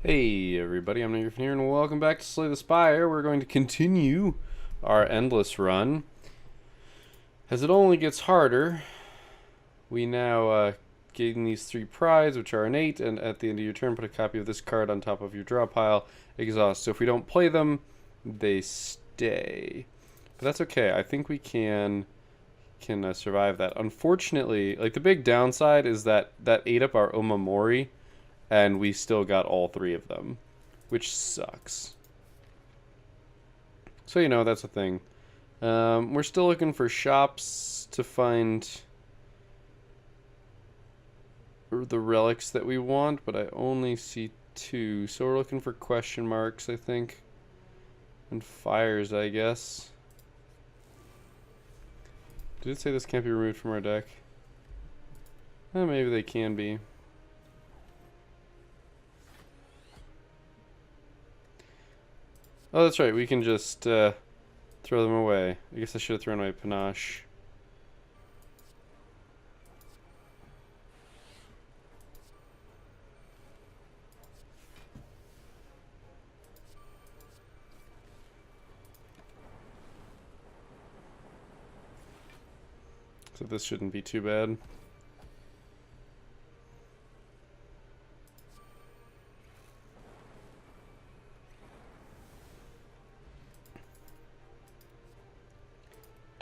Hey everybody, I'm Nathan here and welcome back to Slay the Spire. We're going to continue our endless run. As it only gets harder, we now gain these 3 prides, which are innate, and at the end of your turn put a copy of this card on top of your draw pile, exhaust. So if we don't play them, they stay. But that's okay, I think we can survive that. Unfortunately, like the big downside is that ate up our Omamori, and we still got all 3 of them, which sucks. So, you know, that's a thing. We're still looking for shops to find the relics that we want, but I only see 2. So we're looking for question marks, I think. And fires, I guess. Did it say this can't be removed from our deck? Maybe they can be. Oh, that's right. We can just throw them away. I guess I should have thrown away Panache. So this shouldn't be too bad.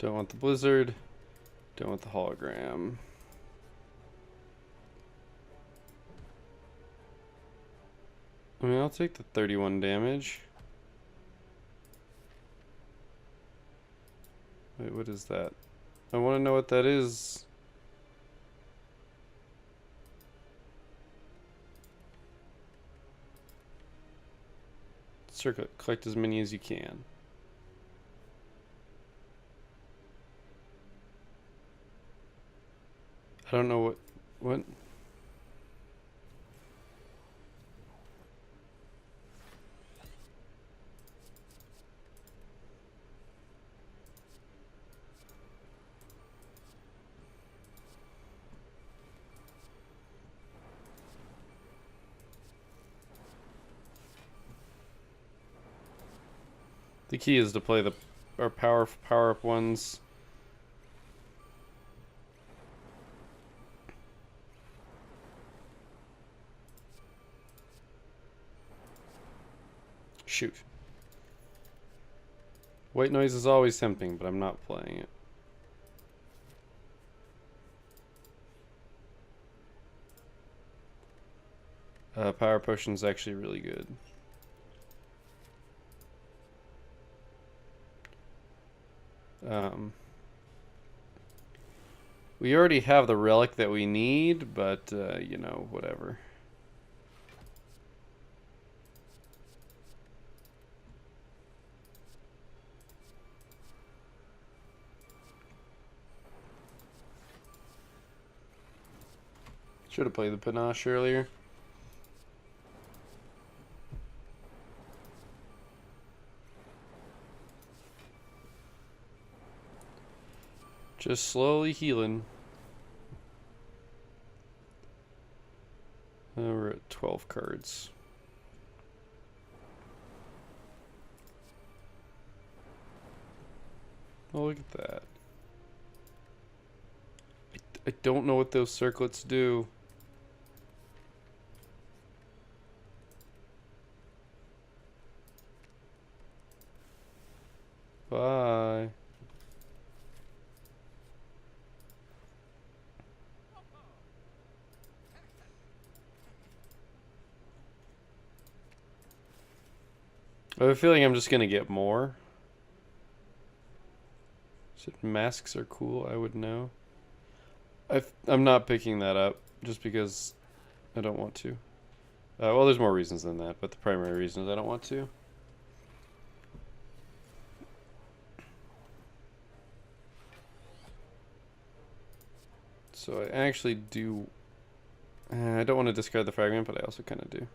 Don't want the blizzard. Don't want the hologram. I mean, I'll take the 31 damage. Wait, what is that? I want to know what that is. Circuit. Collect as many as you can. I don't know what? The key is to play our power up ones. Shoot. White noise is always tempting, but I'm not playing it. Power potion is actually really good. We already have the relic that we need, but you know, whatever. Should have played the Panache earlier. Just slowly healing. We're at 12 cards. Oh, look at that. I don't know what those circlets do. Bye. I have a feeling I'm just gonna get more. Masks are cool, I would know. I'm not picking that up just because I don't want to. Well, there's more reasons than that, but the primary reason is I don't want to. So I actually do... I don't want to discard the fragment, but I also kind of do.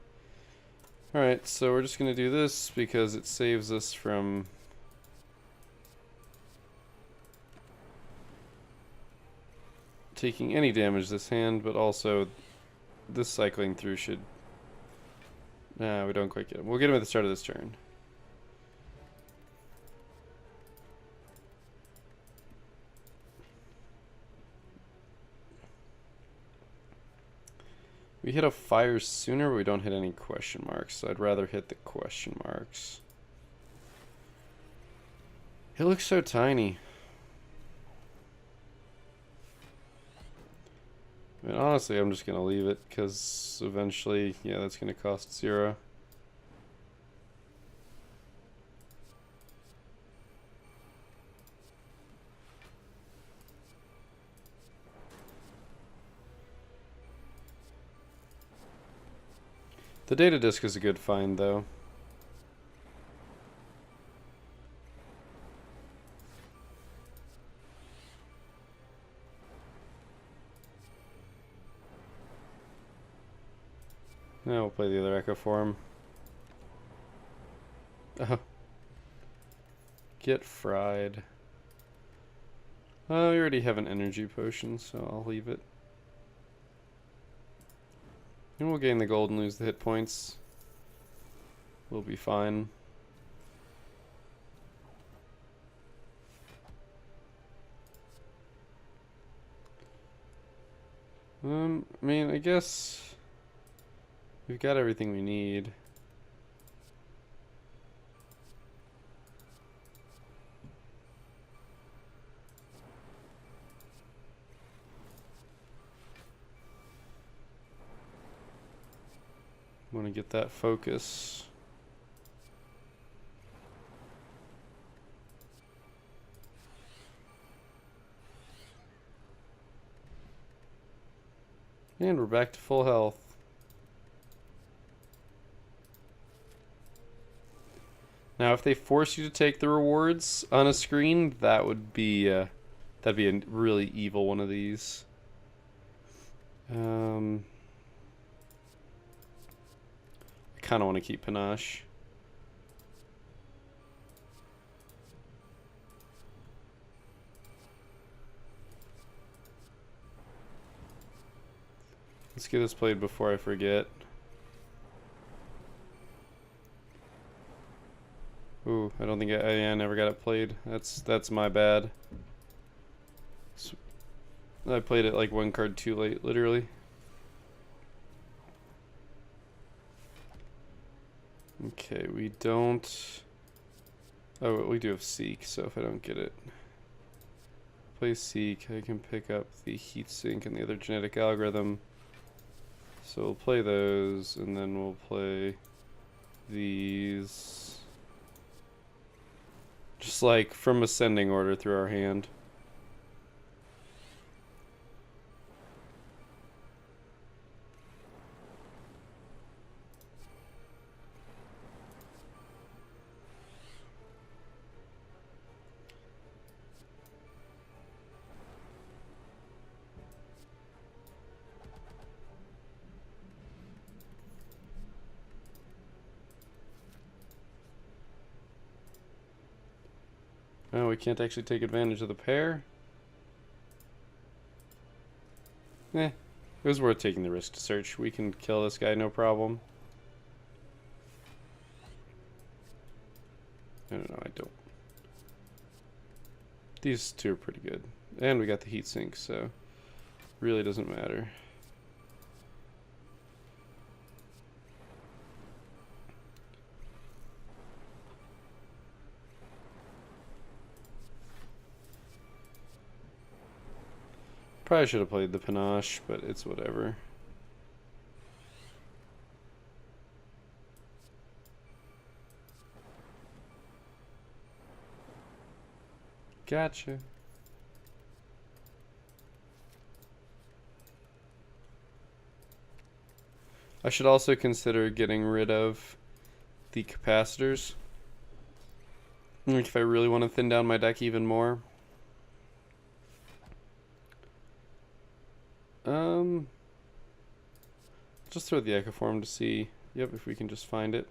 Alright, so we're just going to do this because it saves us from... taking any damage this hand, but also this cycling through should Nah, we don't quite get him. We'll get him at the start of this turn. We hit a fire sooner, but we don't hit any question marks, so I'd rather hit the question marks. It looks so tiny. I mean, honestly, I'm just gonna leave it, because eventually, yeah, that's gonna cost 0. The data disk is a good find, though. Now we'll play the other Echo Form. Oh. Get fried. Oh, we already have an energy potion, so I'll leave it. And we'll gain the gold and lose the hit points. We'll be fine. I mean, I guess we've got everything we need. Want to get that focus. And we're back to full health. Now, if they force you to take the rewards on a screen, that would be that'd be a really evil one of these. I kind of want to keep Panache. Let's get this played before I forget. Ooh, I don't think I never got it played. That's my bad. I played it like one card too late, literally. Okay, we don't... Oh, we do have Seek, so if I don't get it... Play Seek, I can pick up the Heatsink and the other genetic algorithm. So we'll play those, and then we'll play these... Just like from ascending order through our hand. Oh, we can't actually take advantage of the pair? It was worth taking the risk to search. We can kill this guy, no problem. I don't know, I don't. These two are pretty good. And we got the Heatsink, so really doesn't matter. Probably should have played the Panache, but it's whatever. Gotcha. I should also consider getting rid of the capacitors. Like if I really want to thin down my deck even more. Just throw the Echo Form to see, yep, if we can just find it.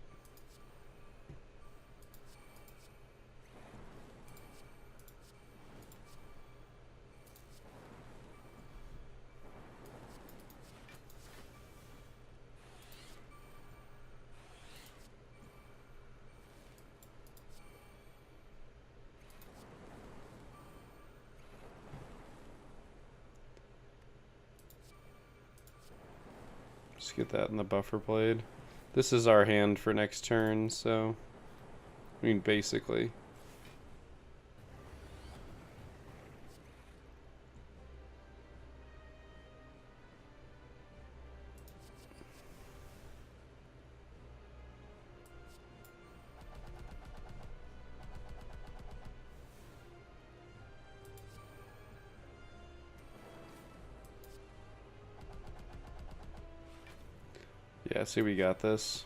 Just get that in the buffer blade. This is our hand for next turn, so I mean basically. Yeah, see, we got this.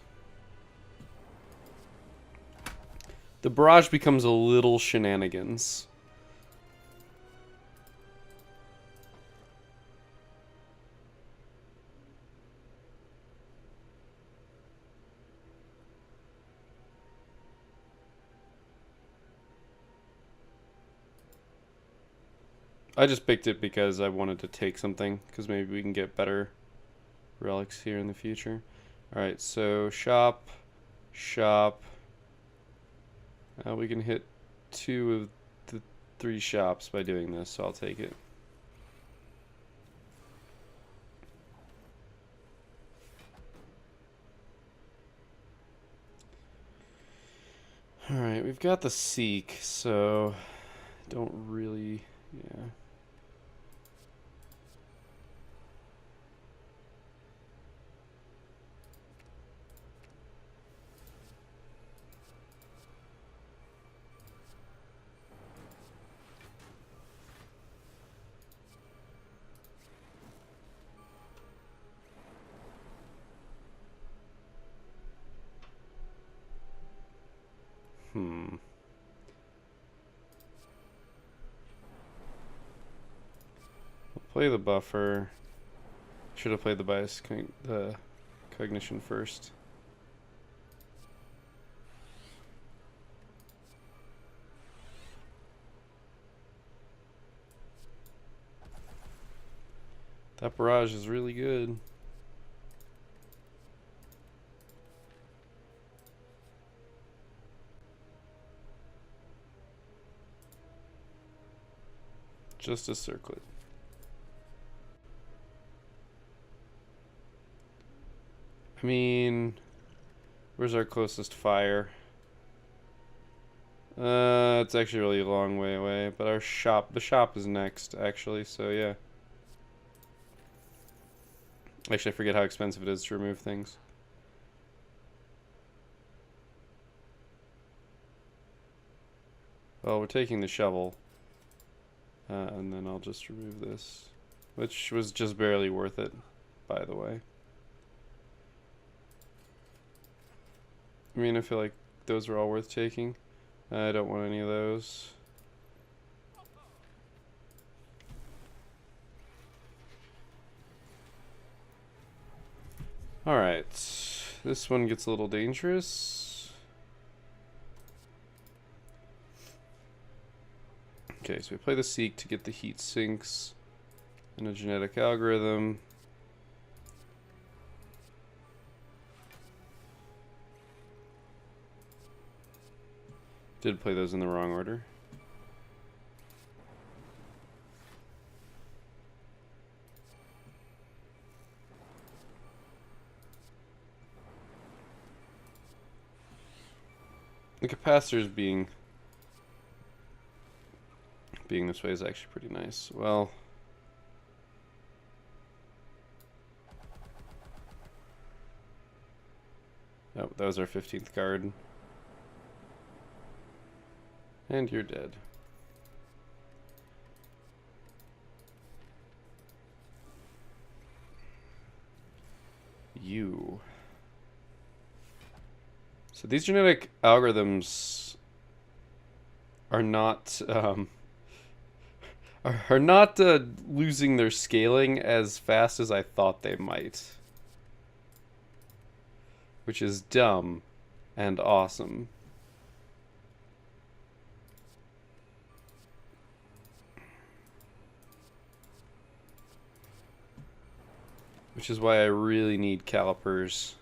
The barrage becomes a little shenanigans. I just picked it because I wanted to take something, because maybe we can get better relics here in the future. Alright, so shop, shop. We can hit 2 of the 3 shops by doing this, so I'll take it. Alright, we've got the Seek, so don't really, yeah. Play the buffer. Should have played the the cognition first. That barrage is really good. Just a circlet. I mean, where's our closest fire? It's actually really a long way away, but the shop is next, actually, so yeah. Actually, I forget how expensive it is to remove things. Well, we're taking the shovel. And then I'll just remove this. Which was just barely worth it, by the way. I mean, I feel like those are all worth taking. I don't want any of those. Alright. This one gets a little dangerous. Okay, so we play the Seek to get the heat sinks and a genetic algorithm. Did play those in the wrong order. The capacitors being this way is actually pretty nice. Well, oh, that was our 15th card. And you're dead. You. So these genetic algorithms are not losing their scaling as fast as I thought they might, which is dumb and awesome. Which is why I really need calipers.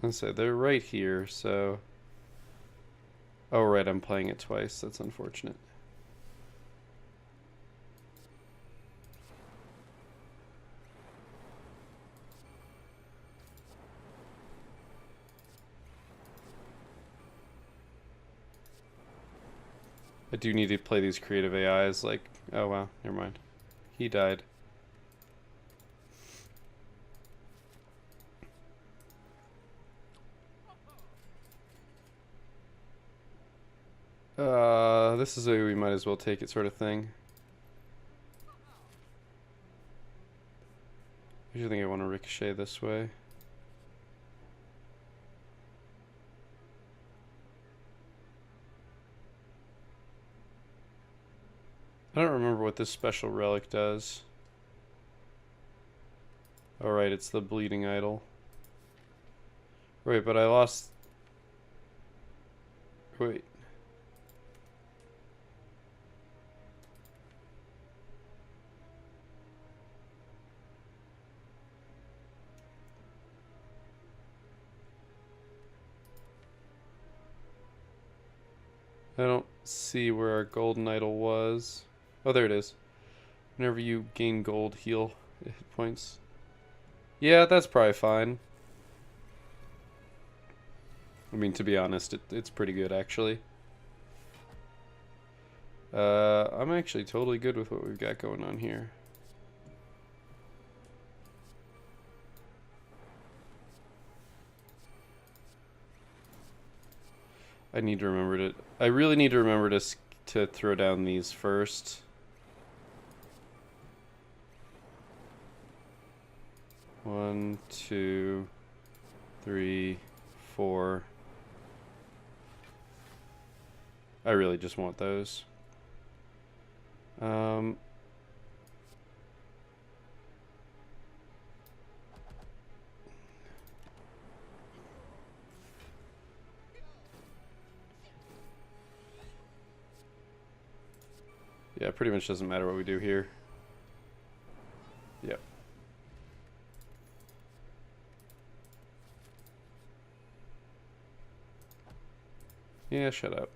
Let's say they're right here, so Oh, right, I'm playing it twice. That's unfortunate. I do need to play these creative AIs, like... Oh, wow, never mind. He died. This is a we might as well take it sort of thing. I usually think I want to ricochet this way. I don't remember what this special relic does. Oh, right, it's the bleeding idol. Wait, but I lost... Wait. I don't see where our golden idol was. Oh, there it is. Whenever you gain gold, heal hit points. Yeah, that's probably fine. I mean, to be honest, it's pretty good, actually. I'm actually totally good with what we've got going on here. I need to remember to... I really need to remember to throw down these first. One, two, three, four. I really just want those. Yeah, pretty much doesn't matter what we do here. Yep. Yeah, shut up.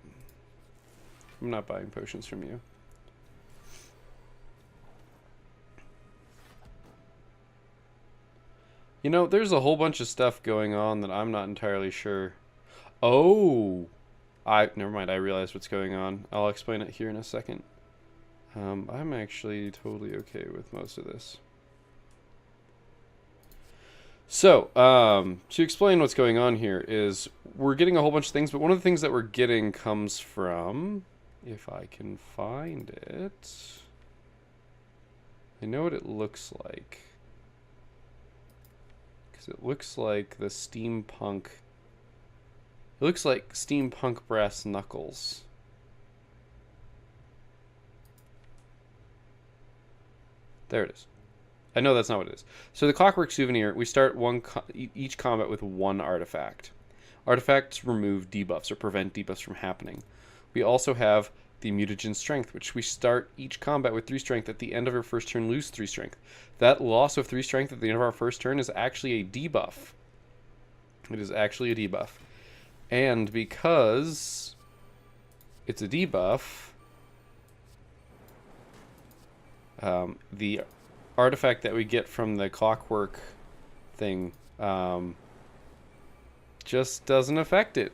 I'm not buying potions from you. You know, there's a whole bunch of stuff going on that I'm not entirely sure. Oh! Never mind, I realized what's going on. I'll explain it here in a second. I'm actually totally okay with most of this. So, to explain what's going on here is we're getting a whole bunch of things, but one of the things that we're getting comes from, if I can find it, I know what it looks like. Because it looks like the steampunk, it looks like steampunk brass knuckles. There it is. I know that's not what it is. So the Clockwork Souvenir, we start each combat with one artifact. Artifacts remove debuffs or prevent debuffs from happening. We also have the Mutagen Strength, which we start each combat with 3 strength. At the end of our first turn, lose 3 strength. That loss of 3 strength at the end of our first turn is actually a debuff. It is actually a debuff. And because it's a debuff, the artifact that we get from the clockwork thing just doesn't affect it.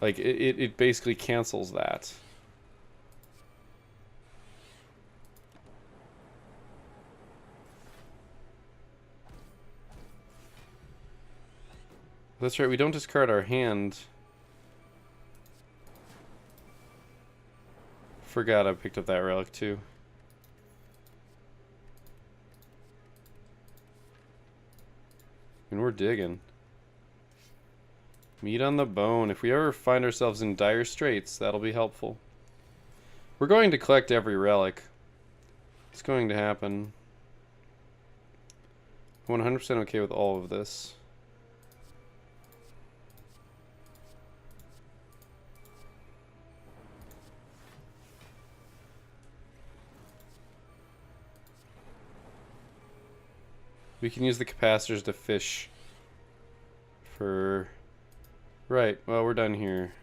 Like, it basically cancels that. That's right, we don't discard our hand. Forgot I picked up that relic too. And we're digging. Meat on the bone. If we ever find ourselves in dire straits, that'll be helpful. We're going to collect every relic. It's going to happen. I'm 100% okay with all of this. We can use the capacitors to fish for Right, well, we're done here.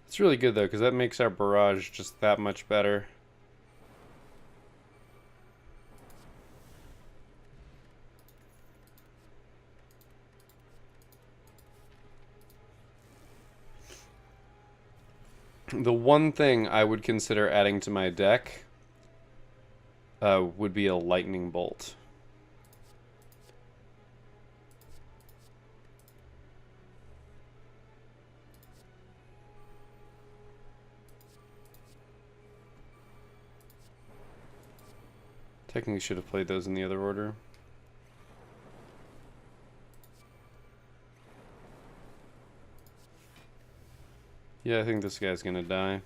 It's really good, though, because that makes our barrage just that much better. The one thing I would consider adding to my deck would be a lightning bolt. Technically should have played those in the other order. Yeah, I think this guy's gonna die.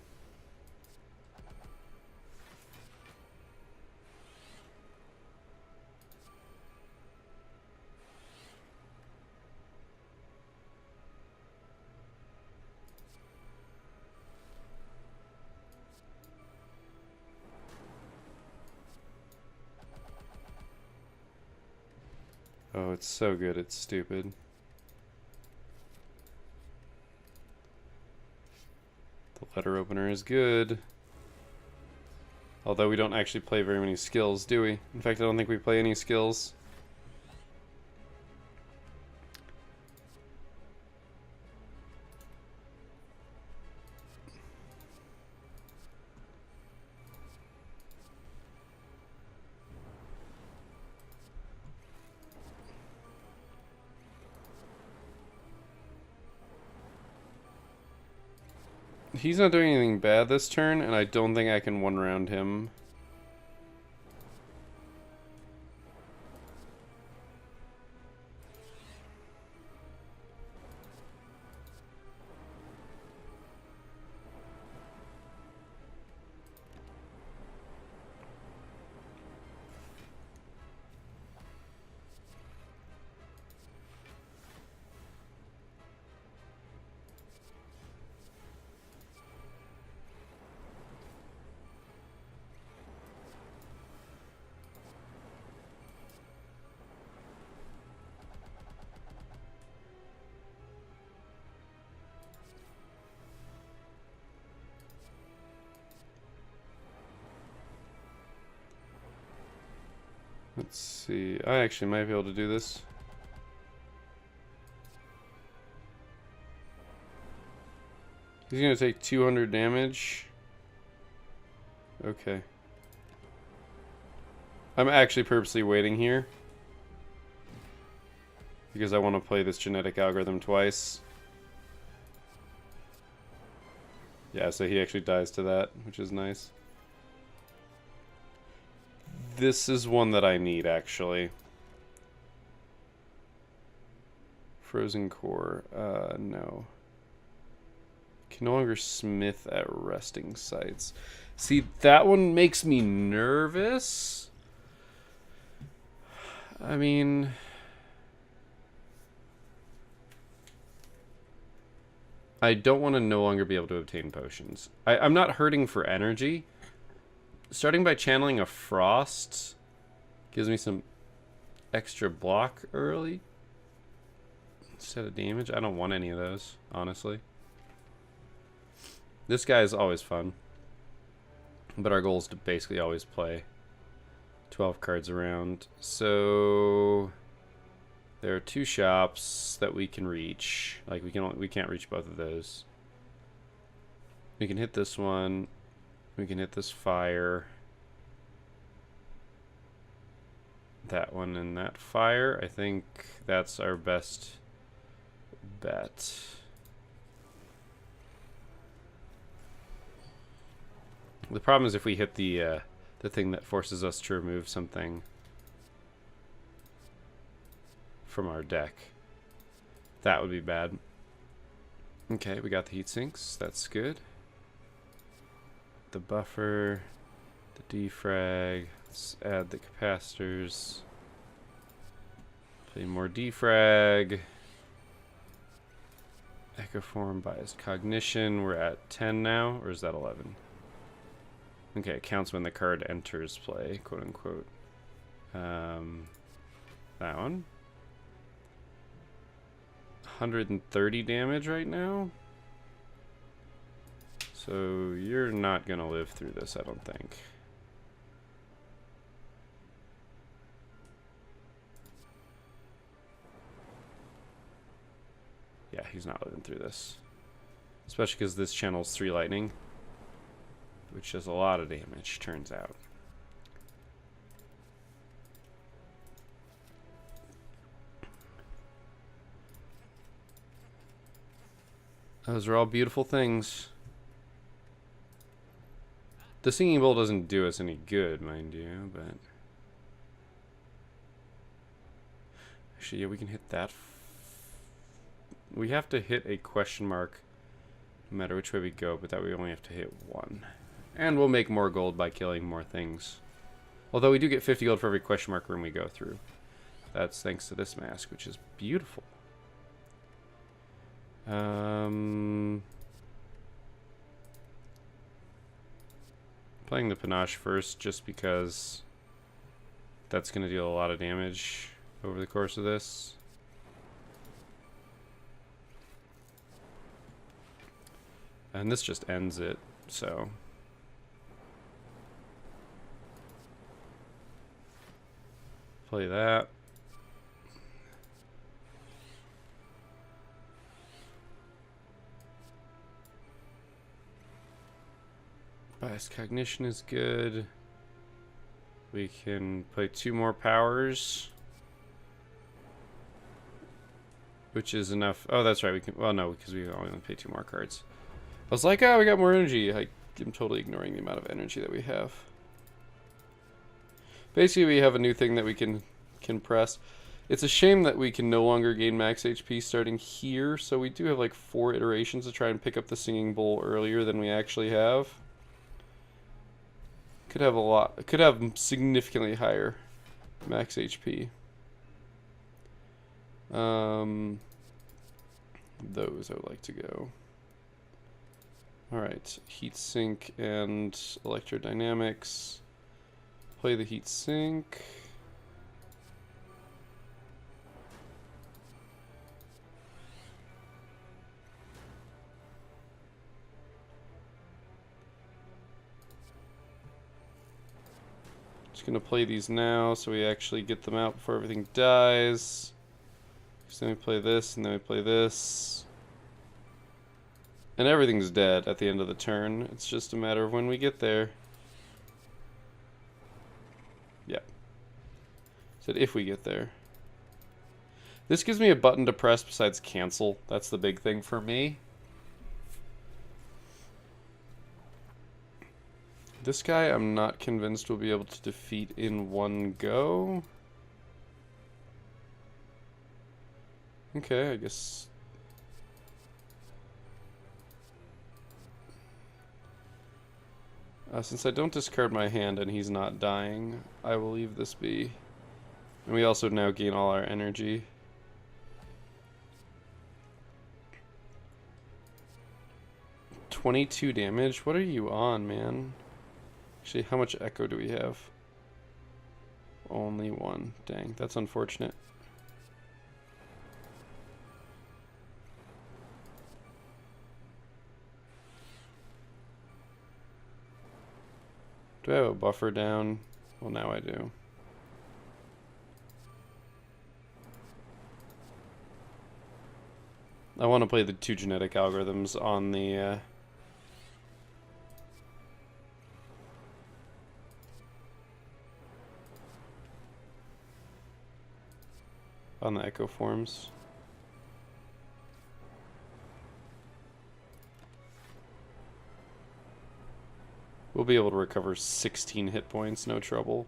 Oh, it's so good, it's stupid. The letter opener is good. Although we don't actually play very many skills, do we? In fact, I don't think we play any skills. He's not doing anything bad this turn, and I don't think I can one-round him. Let's see. I actually might be able to do this. He's gonna take 200 damage. Okay. I'm actually purposely waiting here because I want to play this genetic algorithm twice. Yeah, so he actually dies to that, which is nice. This is one that I need, actually. Frozen core. No. Can no longer smith at resting sites. See, that one makes me nervous. I mean... I don't want to no longer be able to obtain potions. I'm not hurting for energy. Starting by channeling a frost gives me some extra block early instead of damage. I don't want any of those, honestly. This guy is always fun, but our goal is to basically always play 12 cards around. So there are 2 shops that we can reach. Like we can't reach both of those. We can hit this one. We can hit this fire. That one and that fire. I think that's our best bet. The problem is if we hit the thing that forces us to remove something from our deck. That would be bad. Okay, we got the heat sinks. That's good. the buffer, the defrag. Let's add the capacitors. Play more defrag. Echoform, biased cognition. We're at 10 now, or is that 11? Okay, it counts when the card enters play, quote unquote. That one. 130 damage right now. So you're not gonna live through this, I don't think. Yeah, he's not living through this. Especially because this channel's 3 lightning, which does a lot of damage, turns out. Those are all beautiful things. The singing bowl doesn't do us any good, mind you, but... Actually, yeah, we can hit that. We have to hit a question mark no matter which way we go, but that we only have to hit 1. And we'll make more gold by killing more things. Although we do get 50 gold for every question mark room we go through. That's thanks to this mask, which is beautiful. Playing the panache first just because that's going to deal a lot of damage over the course of this. And this just ends it, so... Play that. Bias cognition is good. We can play 2 more powers, which is enough. Oh, that's right. We can. Well, no, because we only pay 2 more cards. I was like, oh, we got more energy. I'm totally ignoring the amount of energy that we have. Basically, we have a new thing that we can press. It's a shame that we can no longer gain max HP starting here. So we do have like 4 iterations to try and pick up the singing bowl earlier than we actually have. Could have a lot. Could have significantly higher max HP. Those I would like to go. Alright, heat sink and electrodynamics. Play the heat sink. Just gonna play these now so we actually get them out before everything dies. So then we play this and then we play this. And everything's dead at the end of the turn. It's just a matter of when we get there. Yeah. Said if we get there. This gives me a button to press besides cancel. That's the big thing for me. This guy I'm not convinced we'll be able to defeat in one go. Okay, I guess... since I don't discard my hand and he's not dying, I will leave this be. And we also now gain all our energy. $22 damage? What are you on, man? Actually, how much echo do we have? Only 1. Dang, that's unfortunate. Do I have a buffer down? Well, now I do. I want to play the 2 genetic algorithms on the echo forms. We'll be able to recover 16 hit points, no trouble.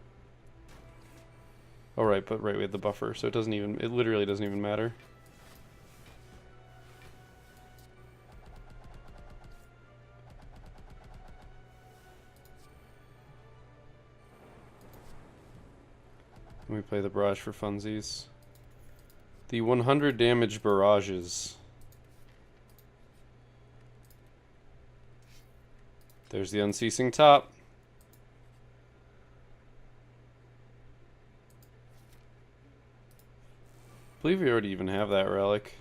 Alright, but right, we had the buffer, so it literally doesn't even matter. we play the barrage for funsies. The 100 damage barrages. There's the unceasing top. I believe we already even have that relic.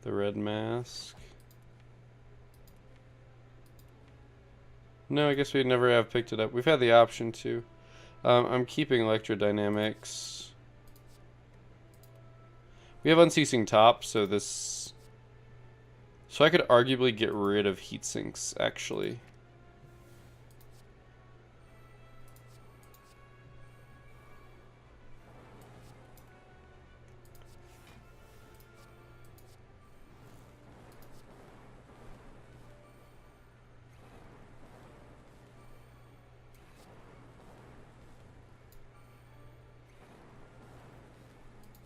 The red mask. No, I guess we'd never have picked it up. We've had the option to. I'm keeping electrodynamics. We have unceasing top, so this... So I could arguably get rid of heat sinks, actually.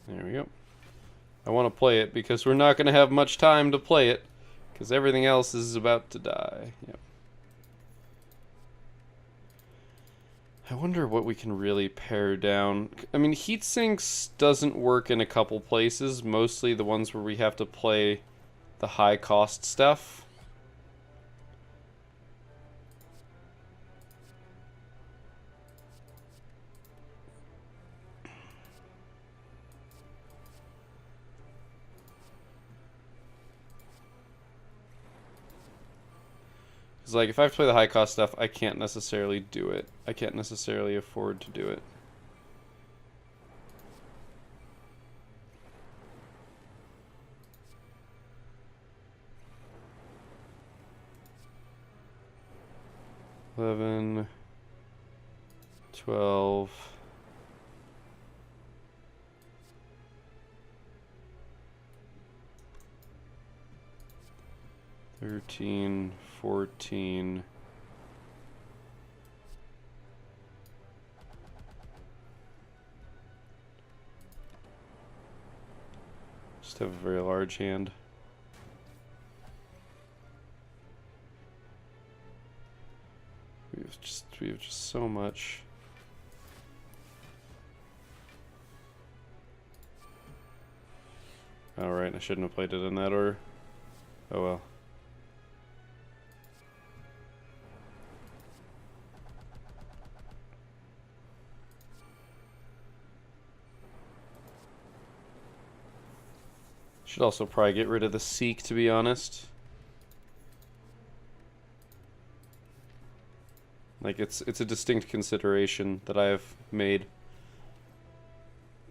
There we go. I want to play it because we're not going to have much time to play it because everything else is about to die. Yep. I wonder what we can really pare down. I mean, heat sinks doesn't work in a couple places, mostly the ones where we have to play the high cost stuff. Because, like, if I have to play the high-cost stuff, I can't necessarily do it. I can't necessarily afford to do it. $11, $12... $13, $14... Just have a very large hand. We have just so much. Alright, I shouldn't have played it in that order. Oh well. Should also probably get rid of the Seek, to be honest. Like, it's a distinct consideration that I have made.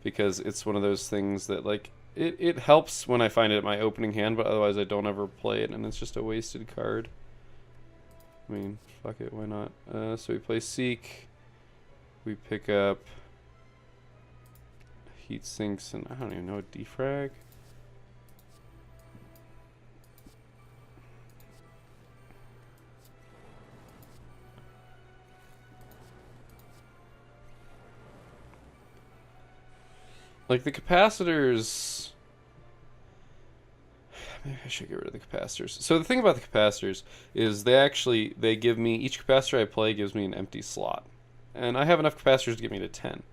Because it's one of those things that, like, it helps when I find it at my opening hand, but otherwise I don't ever play it, and it's just a wasted card. I mean, fuck it, why not? So we play Seek. We pick up Heat Sinks, and I don't even know, Defrag? Like, the capacitors... Maybe I should get rid of the capacitors. So the thing about the capacitors is they give me... Each capacitor I play gives me an empty slot. And I have enough capacitors to get me to 10.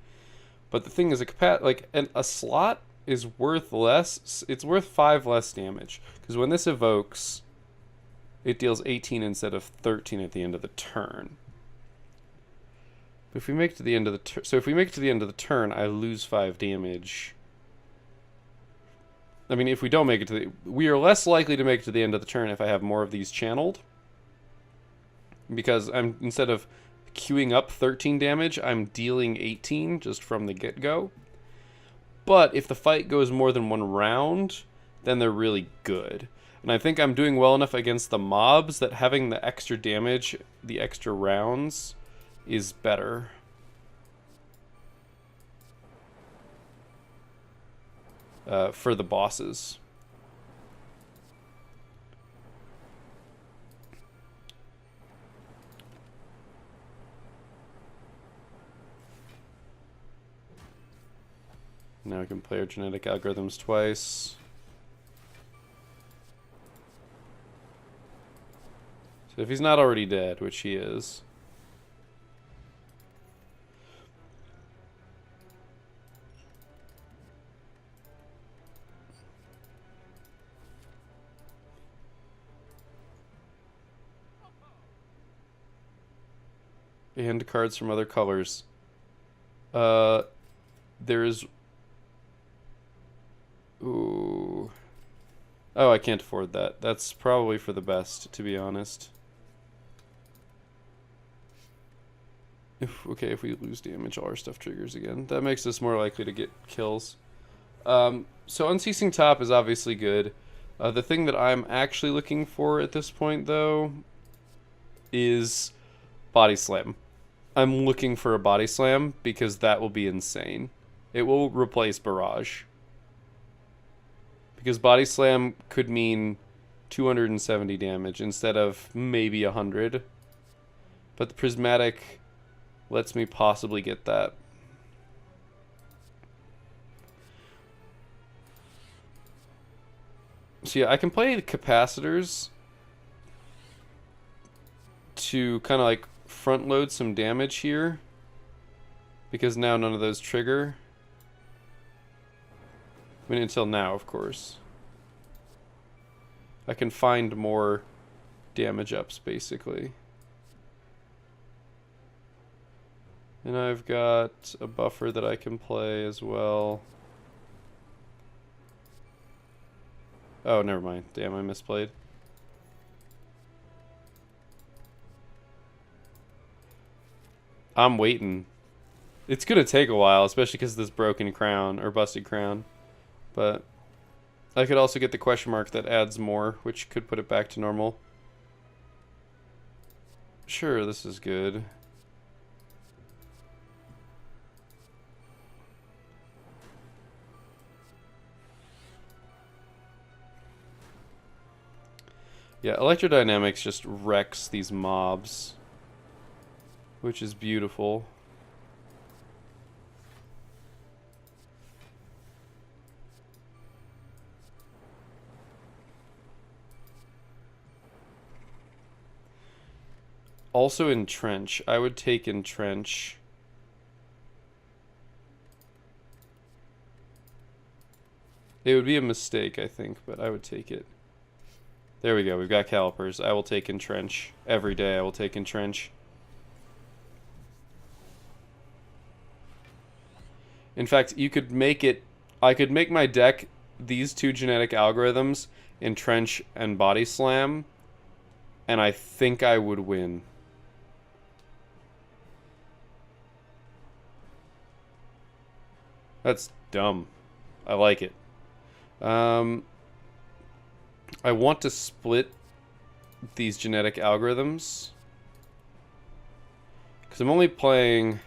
But the thing is, a slot is worth less... It's worth 5 less damage. Because when this evokes, it deals 18 instead of 13 at the end of the turn. If we make it to the end of the turn, so if we make it to the end of the turn, I lose 5 damage. I mean, if we don't make it to the... We are less likely to make it to the end of the turn if I have more of these channeled. Because instead of queuing up 13 damage, I'm dealing 18 just from the get-go. But if the fight goes more than 1 round, then they're really good. And I think I'm doing well enough against the mobs that having the extra damage, the extra rounds, is better. For the bosses. Now we can play our genetic algorithms twice. So if he's not already dead, which he is... And cards from other colors. There's... Ooh. Oh, I can't afford that. That's probably for the best, to be honest. Okay, if we lose damage, all our stuff triggers again. That makes us more likely to get kills. So Unceasing Top is obviously good. The thing that I'm actually looking for at this point, though, is Body Slam. I'm looking for a Body Slam because that will be insane. It will replace Barrage. Because Body Slam could mean 270 damage instead of maybe 100. But the Prismatic lets me possibly get that. So yeah, I can play the capacitors to kind of like front load some damage here, because now none of those trigger. I mean, until now, of course. I can find more damage ups, basically. And I've got a buffer that I can play as well. Oh, never mind. Damn, I misplayed. I'm waiting. It's gonna take a while, especially because of this broken crown, or busted crown. But I could also get the question mark that adds more, which could put it back to normal. Sure, this is good. Yeah, Electrodynamics just wrecks these mobs, which is beautiful. Also Entrench. I would take Entrench. It would be a mistake, I think, but I would take it. There we go. We've got Calipers. I will take Entrench. Every day I will take Entrench. In fact, you could make it... I could make my deck these two genetic algorithms, Entrench and Body Slam, and I think I would win. That's dumb. I like it. I want to split these genetic algorithms, because I'm only playing...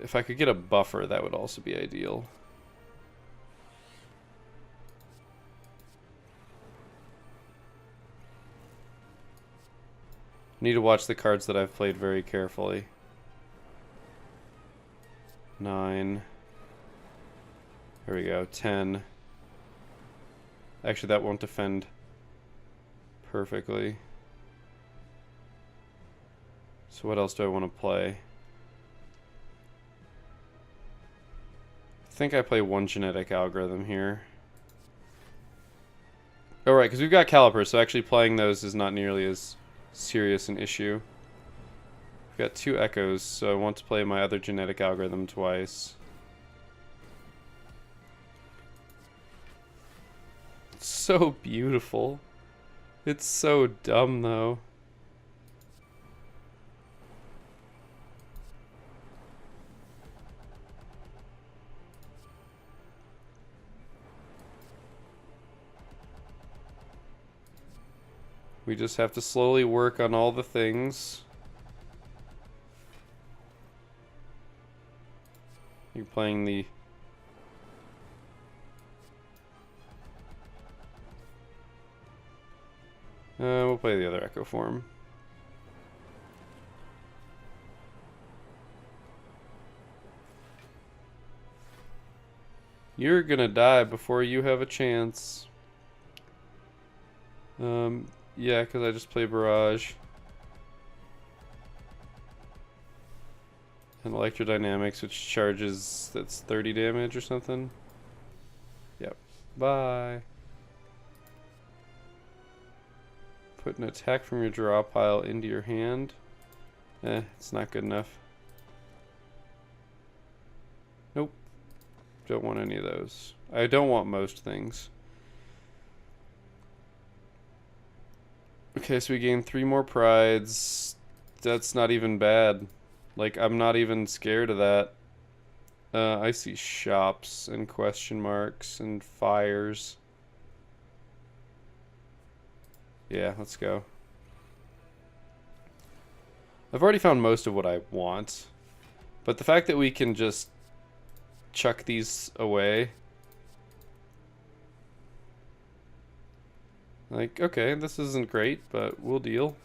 If I could get a buffer, that would also be ideal. I need to watch the cards that I've played very carefully. 9. There we go. 10. Actually, that won't defend perfectly. So what else do I want to play? I think I play one genetic algorithm here. Oh, right, because we've got Calipers, so actually playing those is not nearly as serious an issue. We've got 2 Echoes, so I want to play my other genetic algorithm twice. It's so beautiful. It's so dumb, though. We just have to slowly work on all the things. You're playing the... we'll play the other Echo form. You're gonna die before you have a chance. Yeah, because I just play Barrage. And Electrodynamics, which charges, that's 30 damage or something. Yep. Bye. Put an attack from your draw pile into your hand. It's not good enough. Nope. Don't want any of those. I don't want most things. Okay, so we gain 3 more prides. That's not even bad. Like, I'm not even scared of that. I see shops and question marks and fires. Yeah, let's go. I've already found most of what I want. But the fact that we can just chuck these away. Like, okay, this isn't great, but we'll deal.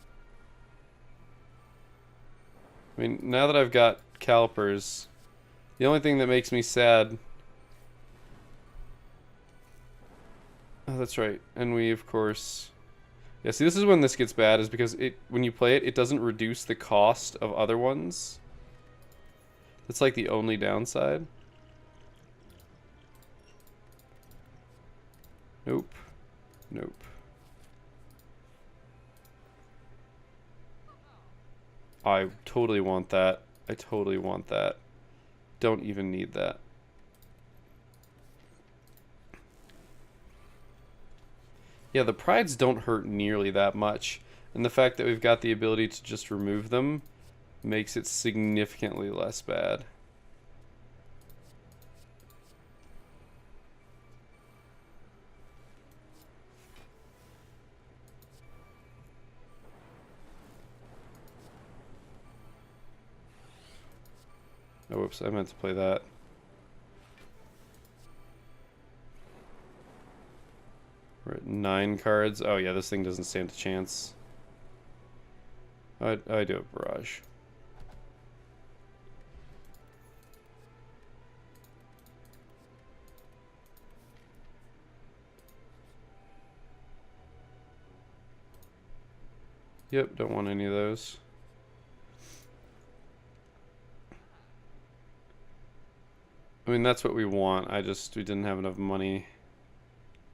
I mean, now that I've got calipers, the only thing that makes me sad... Oh, that's right. And we, of course... Yeah, see, this is when this gets bad, is because when you play it, it doesn't reduce the cost of other ones. That's like the only downside. Nope. Nope. I totally want that. I totally want that. Don't even need that. Yeah, the prides don't hurt nearly that much. And the fact that we've got the ability to just remove them makes it significantly less bad. Oh, whoops, I meant to play that. We're at 9 cards. Oh yeah, this thing doesn't stand a chance. I do a barrage. Yep, don't want any of those. I mean, that's what we want. We didn't have enough money.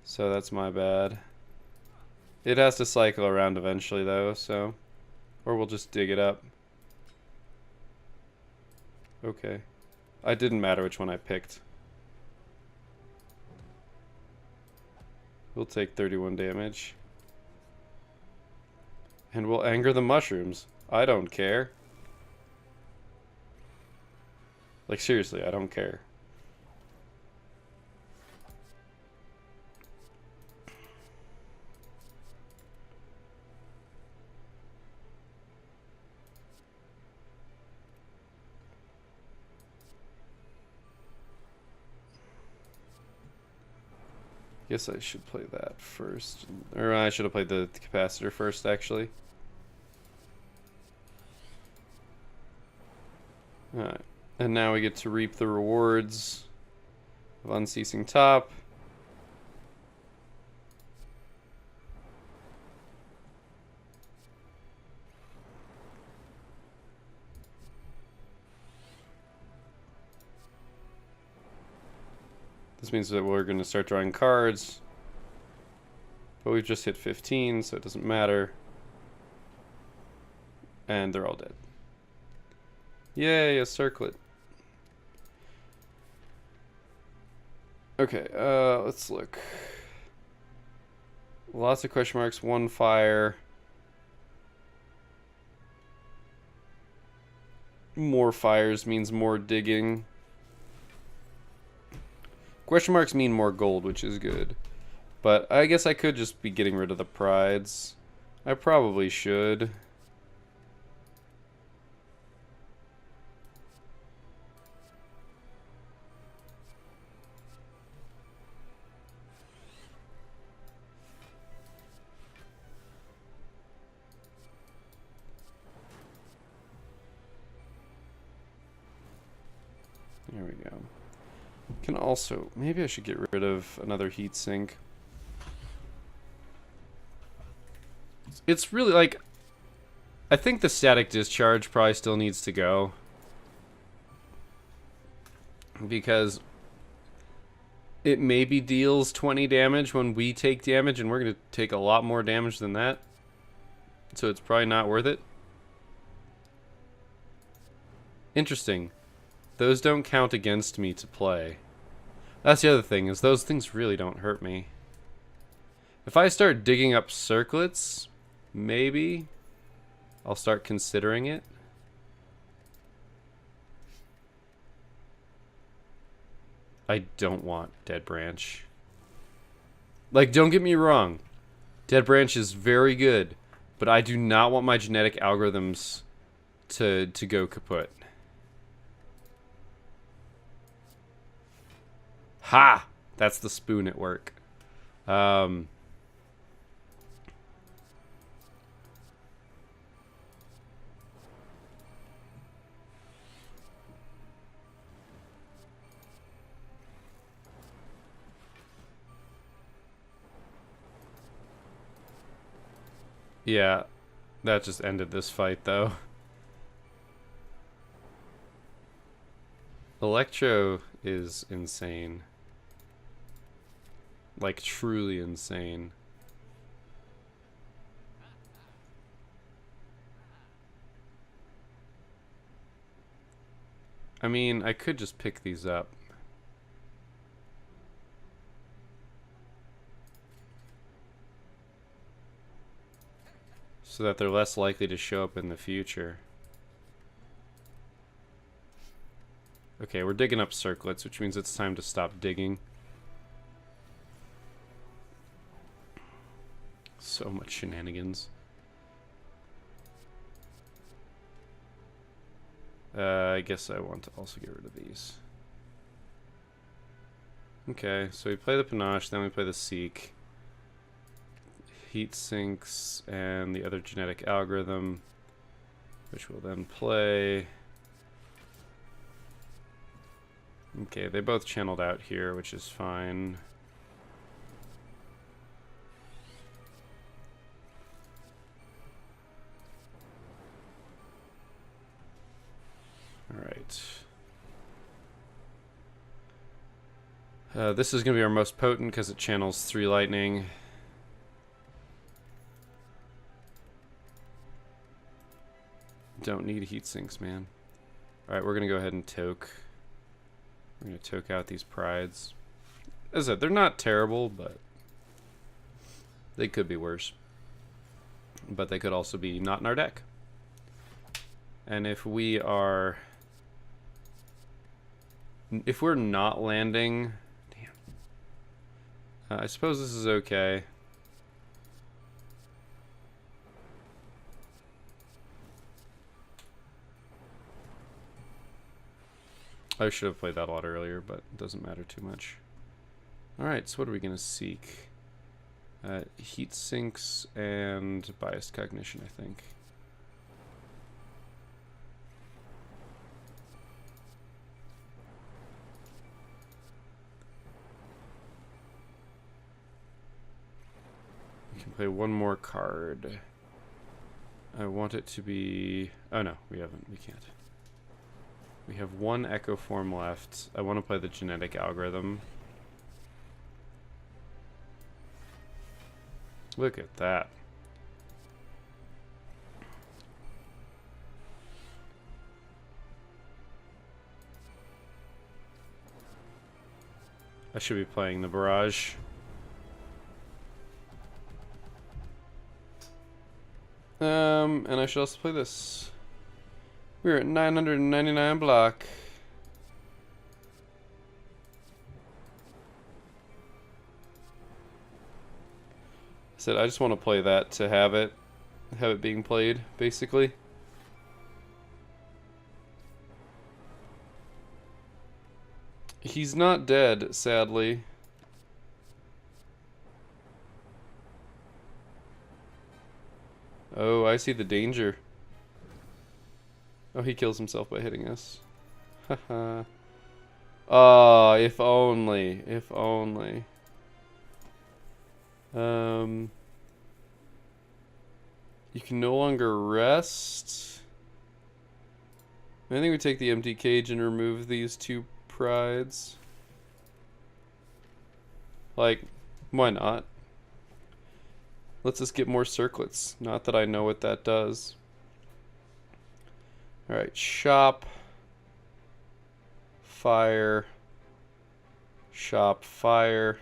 So that's my bad. It has to cycle around eventually though, so... Or we'll just dig it up. Okay. It didn't matter which one I picked. We'll take 31 damage. And we'll anger the mushrooms. I don't care. Like, seriously, I don't care. Guess I should play that first. Or I should have played the capacitor first, actually. Alright. And now we get to reap the rewards of Unceasing Top. This means that we're going to start drawing cards. But we've just hit 15, so it doesn't matter. And they're all dead. Yay, a circlet. Okay, let's look. Lots of question marks, 1 fire. More fires means more digging. Question marks mean more gold, which is good. But I guess I could just be getting rid of the prides. I probably should. There we go. Can also, maybe I should get rid of another heat sink. It's really like, I think the static discharge probably still needs to go. Because it maybe deals 20 damage when we take damage, and we're going to take a lot more damage than that. So it's probably not worth it. Interesting. Those don't count against me to play. That's the other thing, is those things really don't hurt me. If I start digging up circlets, maybe I'll start considering it. I don't want Dead Branch. Like, don't get me wrong. Dead Branch is very good, but I do not want my genetic algorithms to go kaput. Ha! That's the spoon at work. Yeah, that just ended this fight, though. Electro is insane. Like, truly insane. I mean, I could just pick these up. So that they're less likely to show up in the future. Okay, we're digging up circlets, which means it's time to stop digging. So much shenanigans. I guess I want to also get rid of these. Okay, so we play the Panache, then we play the Seek. Heat sinks and the other genetic algorithm, which will then play. Okay, they both channeled out here, which is fine. Alright. This is going to be our most potent because it channels 3 lightning. Don't need heat sinks, man. Alright, we're going to go ahead and toke. We're going to toke out these prides. As I said, they're not terrible, but they could be worse. But they could also be not in our deck. And if we are... If we're not landing... Damn. I suppose this is okay. I should have played that a lot earlier, but it doesn't matter too much. Alright, so what are we going to seek? Heat sinks and biased cognition, I think. We can play one more card. I want it to be... Oh no, we haven't. We can't. We have one Echo Form left. I want to play the genetic algorithm. Look at that. I should be playing the barrage. And I should also play this. We're at 999 block. Said I just want to play that to have it being played, basically. He's not dead, sadly. Oh, I see the danger. Oh, he kills himself by hitting us. Haha. Ah, if only. If only. You can no longer rest. I think we take the empty cage and remove these 2 prides. Like, why not? Let's just get more circlets. Not that I know what that does. Alright, shop. Fire. Shop, fire.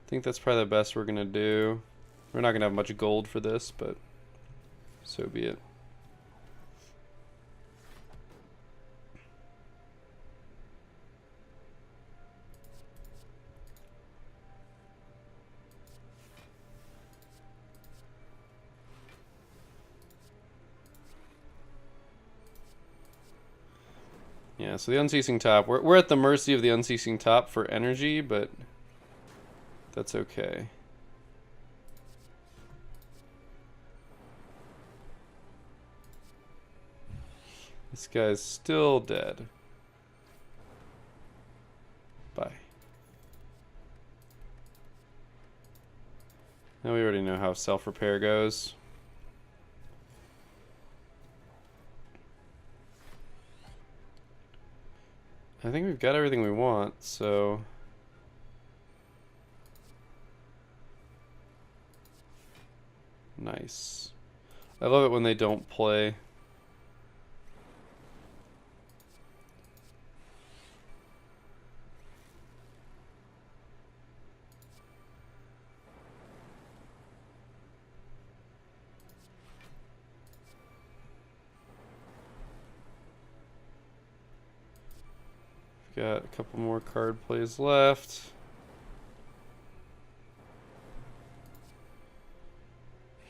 I think that's probably the best we're gonna do. We're not gonna have much gold for this, but so be it. Yeah, so the unceasing top. We're at the mercy of the unceasing top for energy, but that's okay. This guy's still dead. Bye. Now we already know how self-repair goes. I think we've got everything we want, so... Nice. I love it when they don't play. Got a couple more card plays left.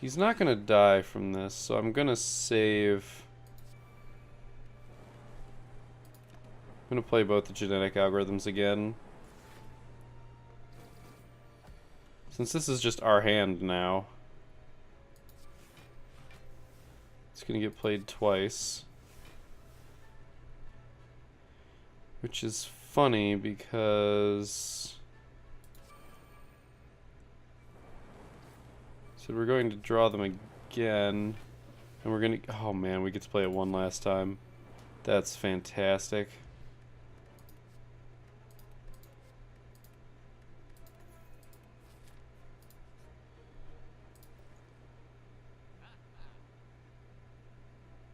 He's not gonna die from this, so I'm gonna save. I'm gonna play both the genetic algorithms again. Since this is just our hand now, it's gonna get played twice. Which is funny because... So we're going to draw them again. And we're gonna... Oh man, we get to play it one last time. That's fantastic.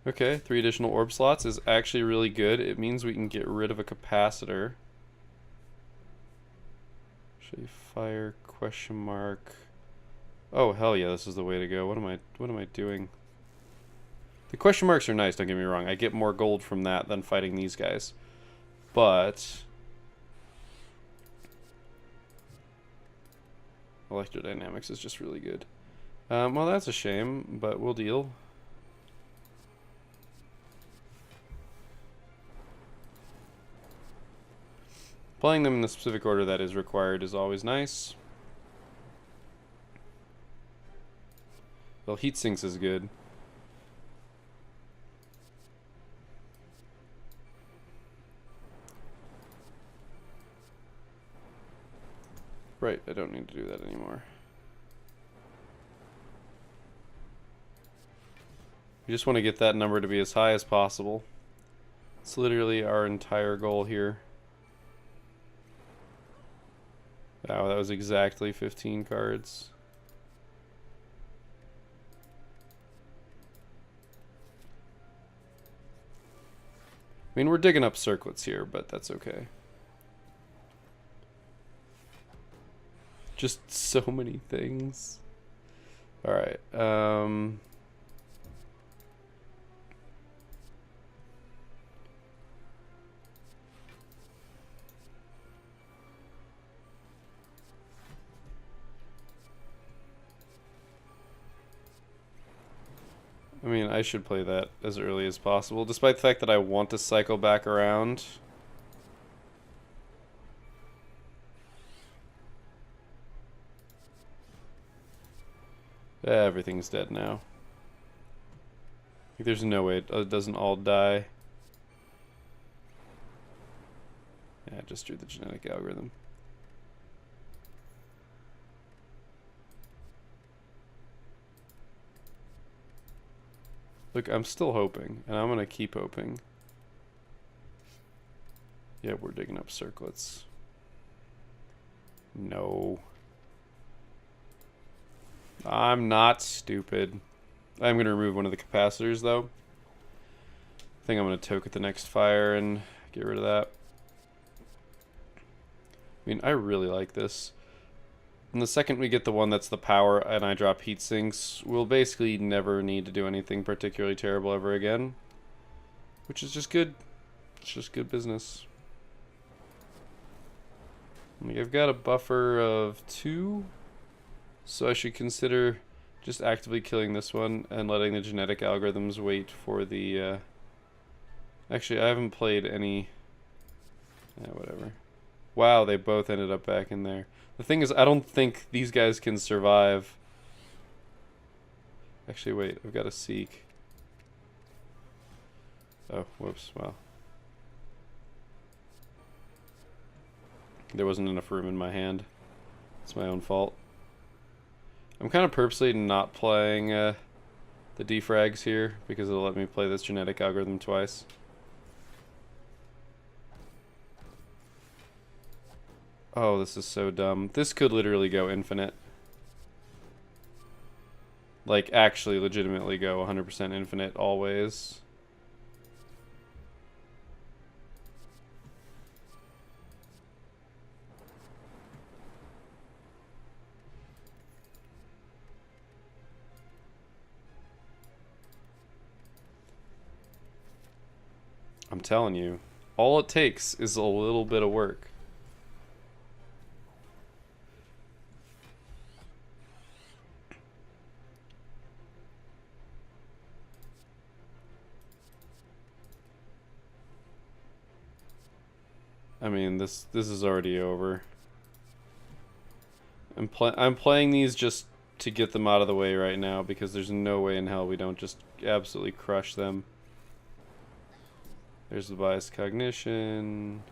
Okay, 3 additional orb slots is actually really good. It means we can get rid of a capacitor. Actually, fire, question mark. Oh, hell yeah, this is the way to go. What am I doing? The question marks are nice, don't get me wrong. I get more gold from that than fighting these guys. But electrodynamics is just really good. Well, that's a shame, but we'll deal. Playing them in the specific order that is required is always nice. Well, heat sinks is good. Right, I don't need to do that anymore. We just want to get that number to be as high as possible. It's literally our entire goal here. Wow, that was exactly 15 cards. I mean, we're digging up circlets here, but that's okay. Just so many things. Alright, I mean, I should play that as early as possible, despite the fact that I want to cycle back around. Everything's dead now. There's no way it doesn't all die. Yeah, I just drew the genetic algorithm. Look, I'm still hoping, and I'm gonna keep hoping. Yeah, we're digging up circlets. No. I'm not stupid. I'm going to remove one of the capacitors, though. I think I'm going to toke at the next fire and get rid of that. I mean, I really like this. And the second we get the one that's the power and I drop heat sinks, we'll basically never need to do anything particularly terrible ever again. Which is just good. It's just good business. I've got a buffer of 2, so I should consider just actively killing this one and letting the genetic algorithms wait for the... Actually, I haven't played any... Yeah, whatever. Wow, they both ended up back in there. The thing is, I don't think these guys can survive. Actually, wait, I've got to seek. Oh, whoops, wow. There wasn't enough room in my hand. It's my own fault. I'm kind of purposely not playing the defrags here because it'll let me play this genetic algorithm twice. Oh, this is so dumb. This could literally go infinite. Like, actually legitimately go 100% infinite always. I'm telling you, all it takes is a little bit of work. I mean, this is already over. I'm playing these just to get them out of the way right now because there's no way in hell we don't just absolutely crush them. There's the biased cognition.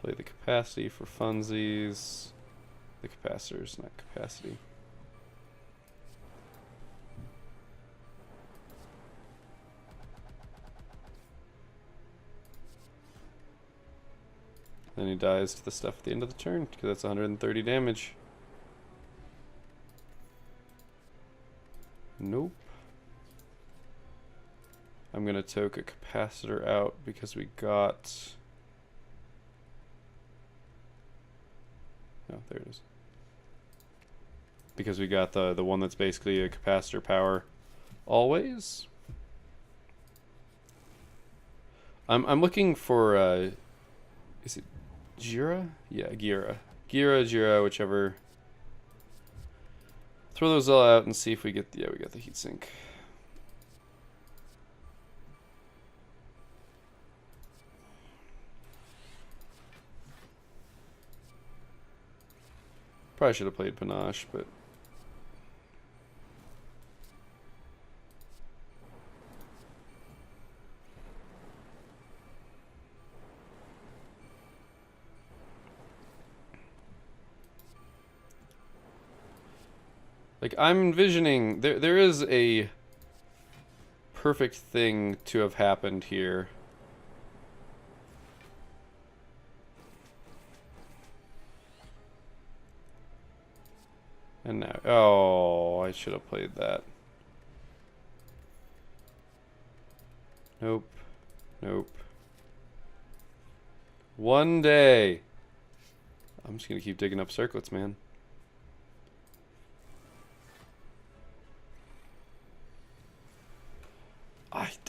Play the capacity for funsies. The capacitors, not capacity. Then he dies to the stuff at the end of the turn, because that's 130 damage. Nope. I'm going to toke a capacitor out because we got... Oh, there it is. Because we got the one that's basically a capacitor power always. I'm looking for is it Gira? Yeah, Gira. Gira, whichever. Throw those all out and see if we get the, yeah, we got the heatsink. Probably should have played Panache, but like, I'm envisioning there is a perfect thing to have happened here. And now, oh, I should have played that. Nope. Nope. One day. I'm just gonna keep digging up circlets, man.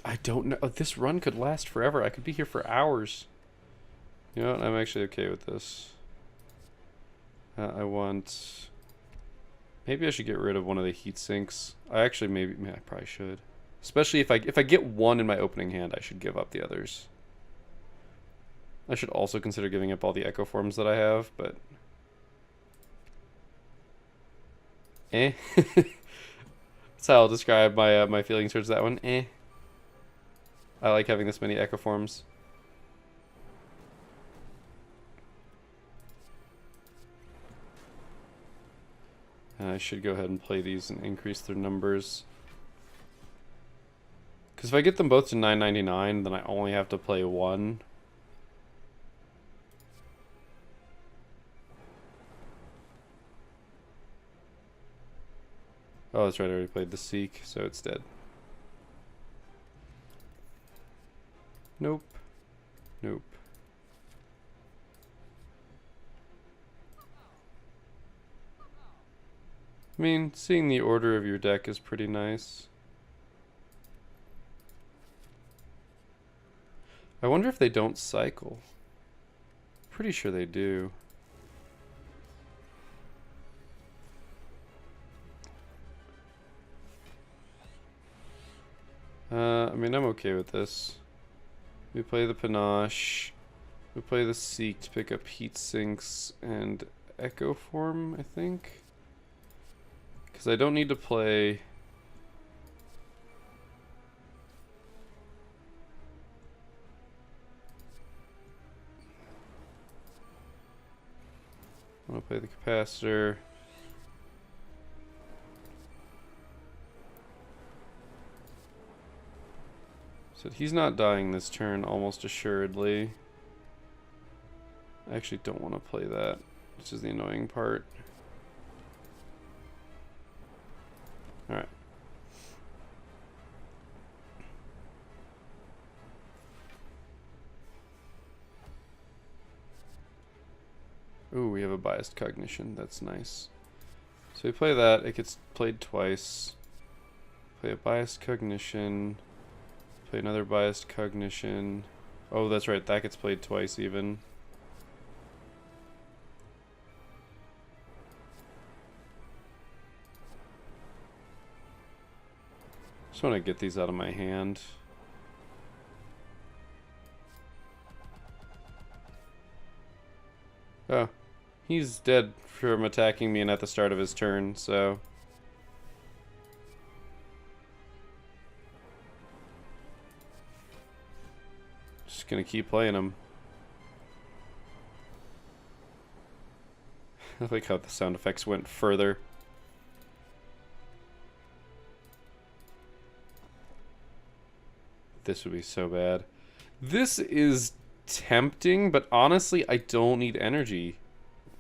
I don't know. This run could last forever. I could be here for hours. You know what? I'm actually okay with this. I want... Maybe I should get rid of one of the heat sinks. I probably should. Especially if I get one in my opening hand, I should give up the others. I should also consider giving up all the echo forms that I have, but... Eh. That's how I'll describe my my feelings towards that one. Eh. I like having this many echo forms. I should go ahead and play these and increase their numbers. Because if I get them both to 999, then I only have to play one. Oh, that's right, I already played the Seek, so it's dead. Nope. Nope. I mean, seeing the order of your deck is pretty nice. I wonder if they don't cycle. Pretty sure they do. I mean, I'm okay with this. We play the Panache. We play the Seek to pick up Heat Sinks and Echo Form, I think. Because I don't need to play... I'm going to play the Capacitor. So he's not dying this turn, almost assuredly. I actually don't want to play that, which is the annoying part. Alright. Ooh, we have a biased cognition. That's nice. So we play that. It gets played twice. Play a biased cognition. Play another biased cognition. Oh, that's right. That gets played twice even. Just want to get these out of my hand. Oh. He's dead from attacking me and at the start of his turn, so... Just gonna keep playing him. I like how the sound effects went further. This would be so bad. This is tempting, but honestly, I don't need energy.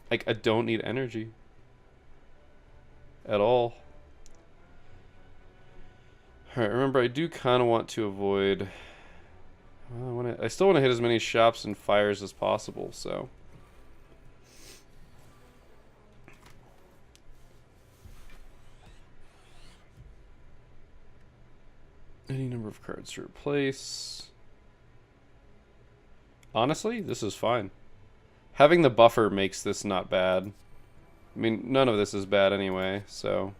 Like, I don't need energy. At all. Alright, remember, I do kind of want to avoid... I still want to hit as many shops and fires as possible, so... Any number of cards to replace. Honestly, this is fine. Having the buffer makes this not bad. I mean, none of this is bad anyway, so...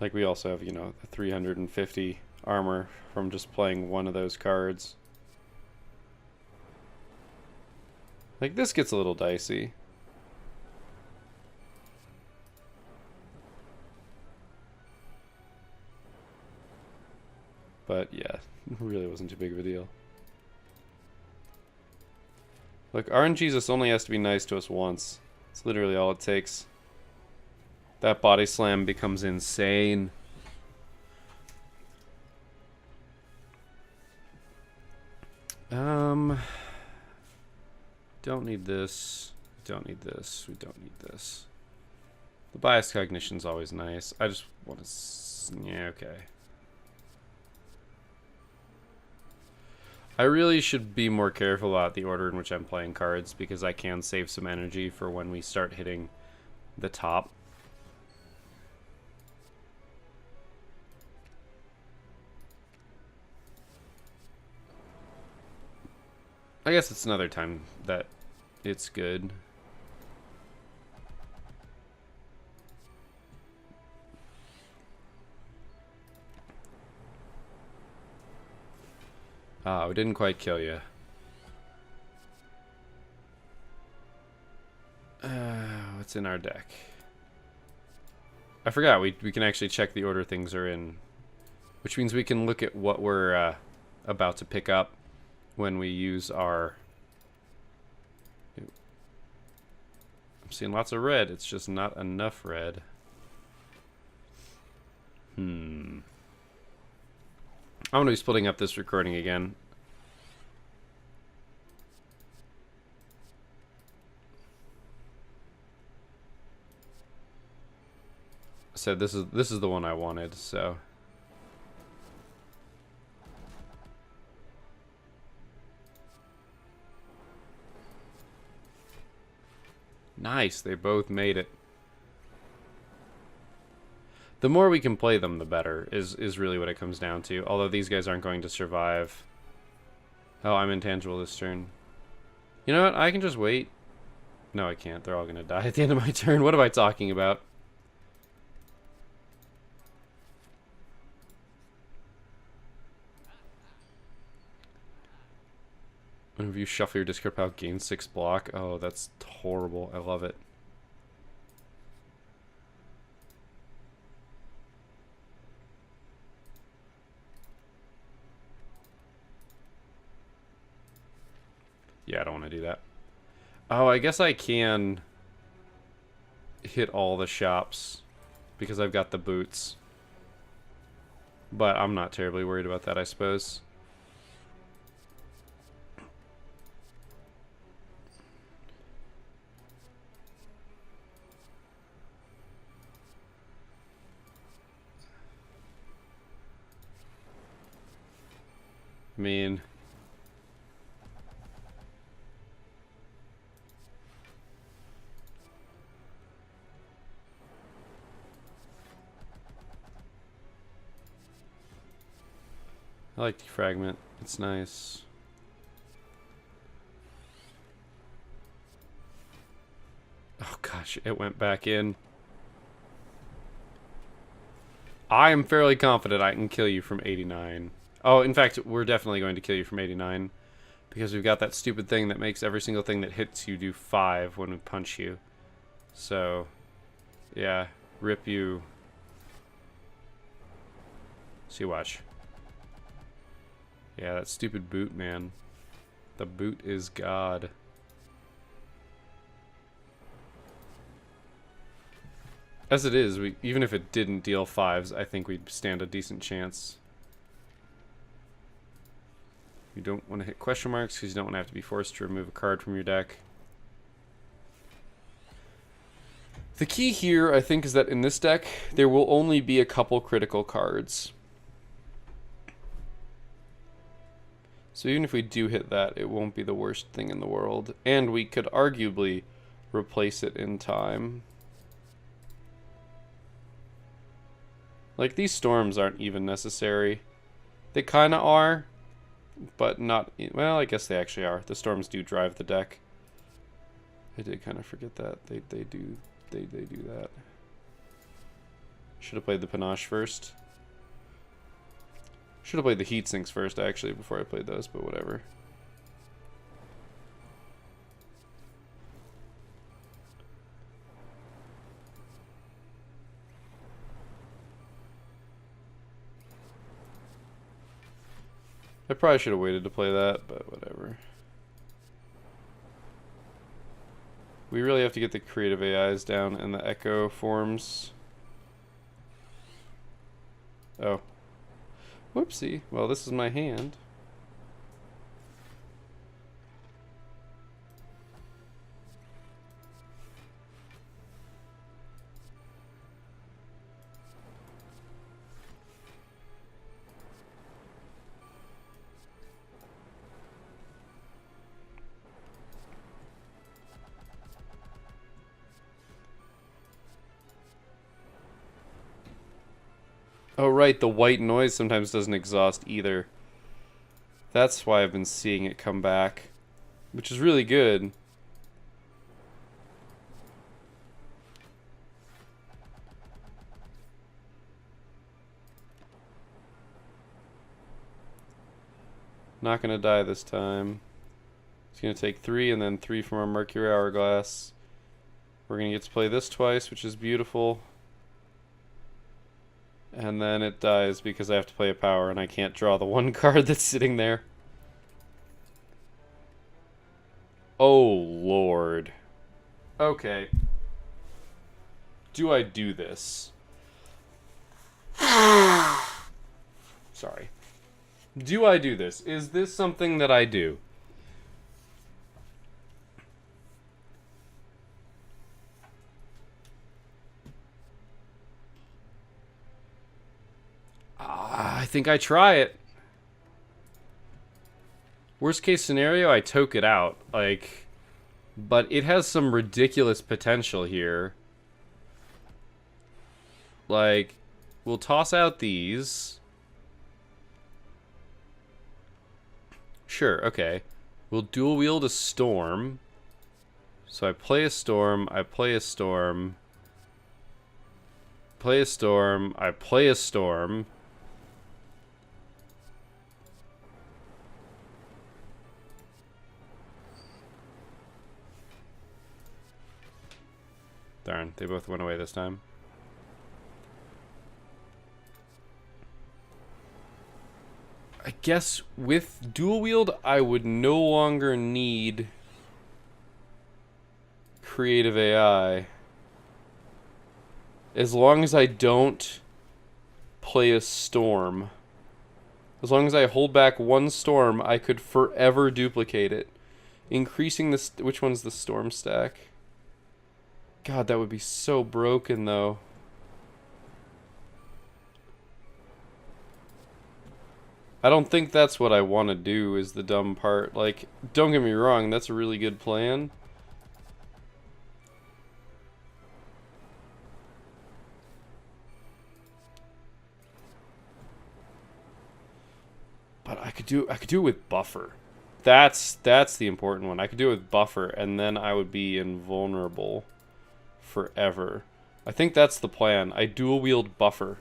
Like, we also have, you know, the 350 armor from just playing one of those cards. Like, this gets a little dicey. But, yeah, it really wasn't too big of a deal. Look, RNGesus only has to be nice to us once. It's literally all it takes. That body slam becomes insane. Don't need this. Don't need this. We don't need this. The bias cognition's always nice. I just want to... Yeah, okay. I really should be more careful about the order in which I'm playing cards, because I can save some energy for when we start hitting the top. I guess it's another time that it's good. Ah, we didn't quite kill you. What's in our deck? I forgot, we can actually check the order things are in. Which means we can look at what we're about to pick up when we use our... I'm seeing lots of red. It's just not enough red. I'm going to be splitting up this recording again. said this is the one I wanted, so. Nice, they both made it. The more we can play them, the better, is really what it comes down to. Although these guys aren't going to survive. Oh, I'm intangible this turn. You know what? I can just wait. No, I can't. They're all going to die at the end of my turn. What am I talking about? Whenever you shuffle your discard pile, gain 6 block. Oh, that's horrible. I love it. Yeah, I don't want to do that. Oh, I guess I can hit all the shops because I've got the boots. But I'm not terribly worried about that, I suppose. I mean, I like defragment. It's nice. Oh gosh, it went back in. I am fairly confident I can kill you from 89. Oh, in fact, we're definitely going to kill you from 89. Because we've got that stupid thing that makes every single thing that hits you do 5 when we punch you. So, yeah, rip you. See, watch. Yeah, that stupid boot, man. The boot is God. As it is, even if it didn't deal 5s, I think we'd stand a decent chance. You don't want to hit question marks because you don't want to have to be forced to remove a card from your deck. The key here, I think, is that in this deck, there will only be a couple critical cards. So even if we do hit that, it won't be the worst thing in the world. And we could arguably replace it in time. Like, these storms aren't even necessary. They kind of are, but not... Well, I guess they actually are. The storms do drive the deck. I did kind of forget that. They do that. Should have played the panache first. Should have played the heat sinks first, actually, before I played those, but whatever. I probably should have waited to play that, but whatever. We really have to get the creative AIs down and the echo forms. Oh. Whoopsie. Well, this is my hand. Oh, right, the white noise sometimes doesn't exhaust either. That's why I've been seeing it come back, which is really good. Not gonna die this time. It's gonna take 3 and then 3 from our Mercury Hourglass. We're gonna get to play this twice, which is beautiful. And then it dies because I have to play a power and I can't draw the one card that's sitting there. Oh, Lord. Okay. Do I do this? Sorry. Do I do this? Is this something that I do? think I try it. Worst case scenario, I toke it out. Like, but it has some ridiculous potential here. Like, we'll toss out these. Sure, okay. We'll dual wield a storm. So I play a storm, I play a storm. Play a storm, I play a storm. Darn, they both went away this time. I guess with dual wield, I would no longer need creative AI. As long as I don't play a storm. As long as I hold back one storm, I could forever duplicate it. Increasing this... Which one's the storm stack? God, that would be so broken, though. I don't think that's what I want to do, is the dumb part. Like, don't get me wrong, that's a really good plan. But I could do it with buffer. That's the important one. I could do it with buffer, and then I would be invulnerable forever. I think that's the plan. I dual wield buffer.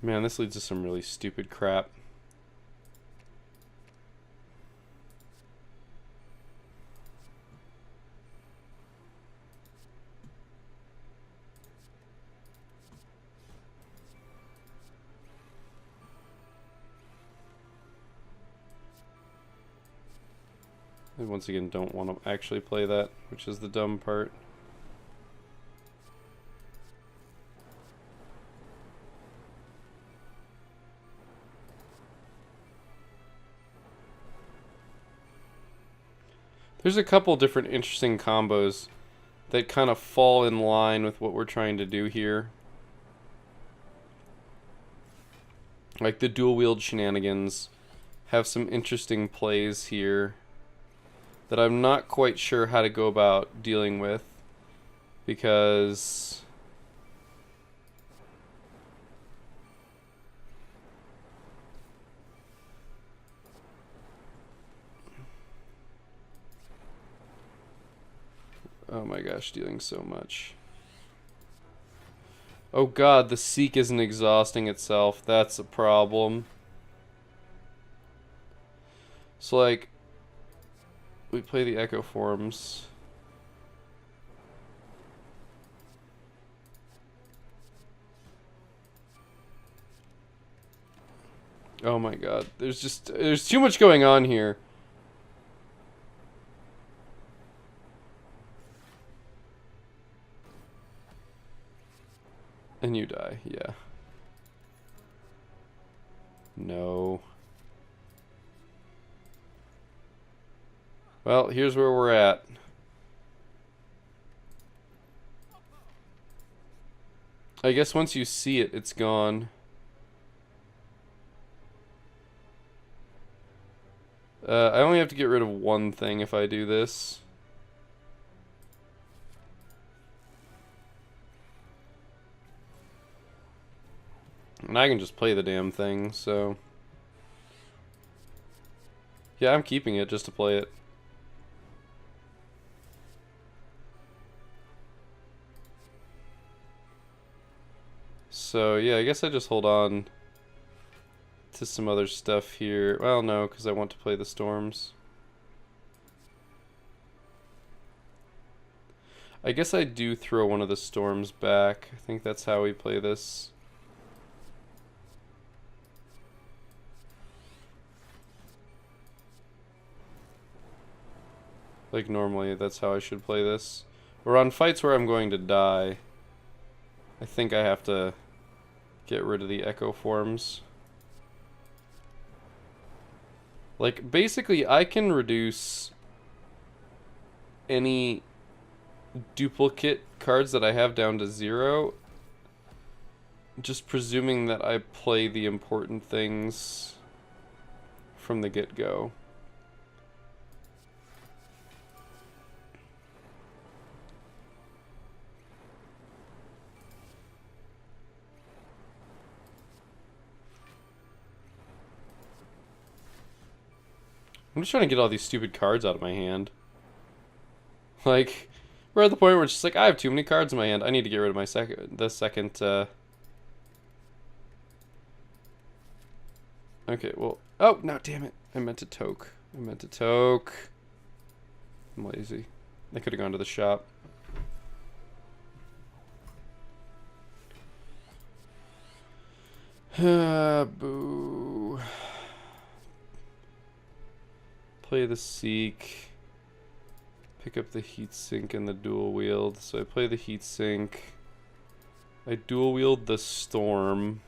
Man, this leads to some really stupid crap. I once again don't want to actually play that, which is the dumb part. There's a couple different interesting combos that kind of fall in line with what we're trying to do here. Like the dual wield shenanigans have some interesting plays here that I'm not quite sure how to go about dealing with, because oh my gosh, dealing so much. Oh god, the Seek isn't exhausting itself. That's a problem. So like, we play the Echo Forms. Oh my god, there's too much going on here. And you die, yeah. No. Well, here's where we're at. I guess once you see it, it's gone. I only have to get rid of one thing if I do this. And I can just play the damn thing, so... Yeah, I'm keeping it just to play it. So, yeah, I guess I just hold on to some other stuff here. Well, no, because I want to play the storms. I guess I do throw one of the storms back. I think that's how we play this. Like, normally, that's how I should play this. Or on fights where I'm going to die, I think I have to get rid of the Echo Forms. Like, basically, I can reduce any duplicate cards that I have down to 0, just presuming that I play the important things from the get-go. I'm just trying to get all these stupid cards out of my hand. Like, we're at the point where it's just like, I have too many cards in my hand. I need to get rid of my second. Okay, well, oh, no, damn it. I meant to toke. I'm lazy. I could have gone to the shop. Boo. Play the Seek. Pick up the Heatsink and the Dual Wield. So I play the Heatsink. I dual wield the Storm.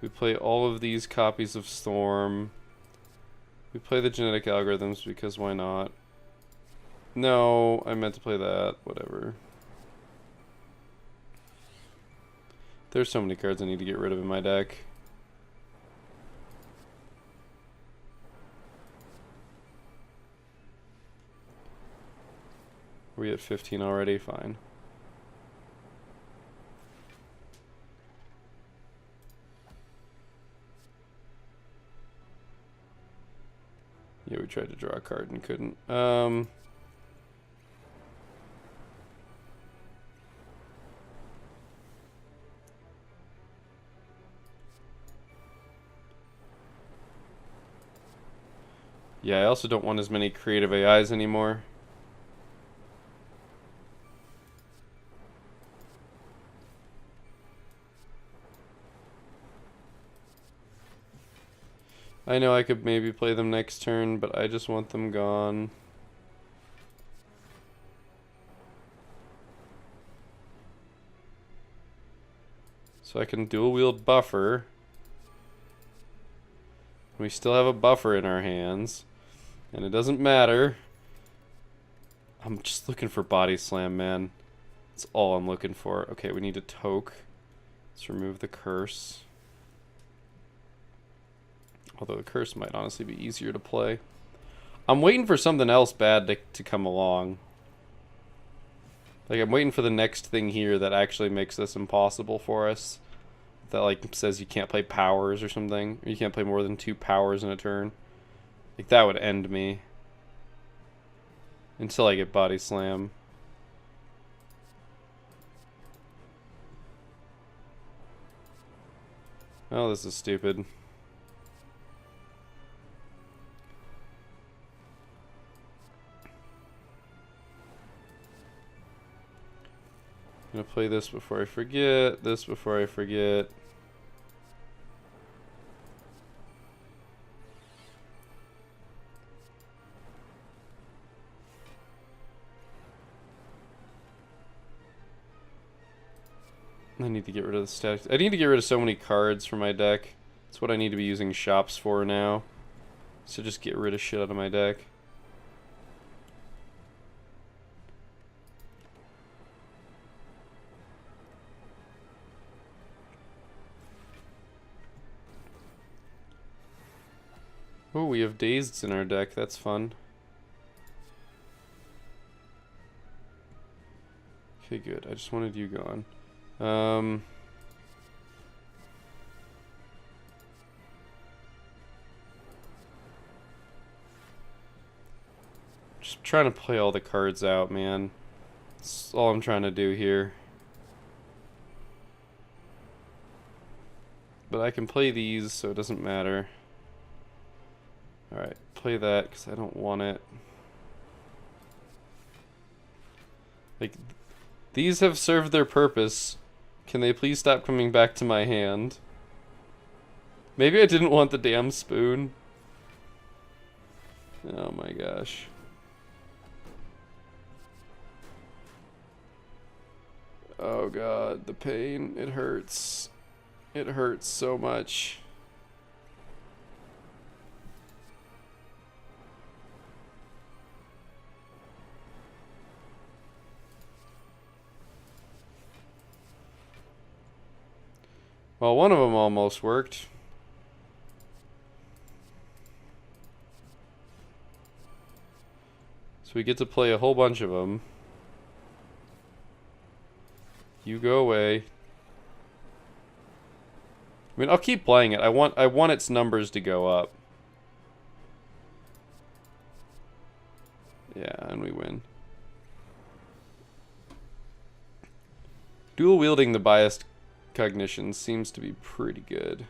We play all of these copies of Storm. We play the Genetic Algorithms because why not? No, I meant to play that. Whatever. There's so many cards I need to get rid of in my deck. Are we at 15 already? Fine. Yeah, we tried to draw a card and couldn't. Yeah, I also don't want as many creative AIs anymore. I know I could maybe play them next turn, but I just want them gone. So I can dual wield Buffer. We still have a Buffer in our hands. And it doesn't matter. I'm just looking for Body Slam, man. That's all I'm looking for. Okay, we need a Toke. Let's remove the Curse. Although the Curse might honestly be easier to play. I'm waiting for something else bad to come along. Like, I'm waiting for the next thing here that actually makes this impossible for us. That, like, says you can't play powers or something. Or you can't play more than 2 powers in a turn. Like, that would end me. Until I get Body Slam. Oh, this is stupid. I'm gonna play this before I forget, this before I forget. I need to get rid of the static. I need to get rid of so many cards from my deck. That's what I need to be using shops for now. So just get rid of shit out of my deck. Oh, we have Dazeds in our deck. That's fun. Okay, good. I just wanted you gone. Just trying to play all the cards out, man. That's all I'm trying to do here. But I can play these, so it doesn't matter. Alright, play that, because I don't want it. Like, these have served their purpose. Can they please stop coming back to my hand? Maybe I didn't want the damn spoon. Oh my gosh. Oh god, the pain. It hurts. It hurts so much. Well, one of them almost worked. So we get to play a whole bunch of them. You go away. I mean, I'll keep playing it. I want its numbers to go up. Yeah, and we win. Dual wielding the biased cognition seems to be pretty good.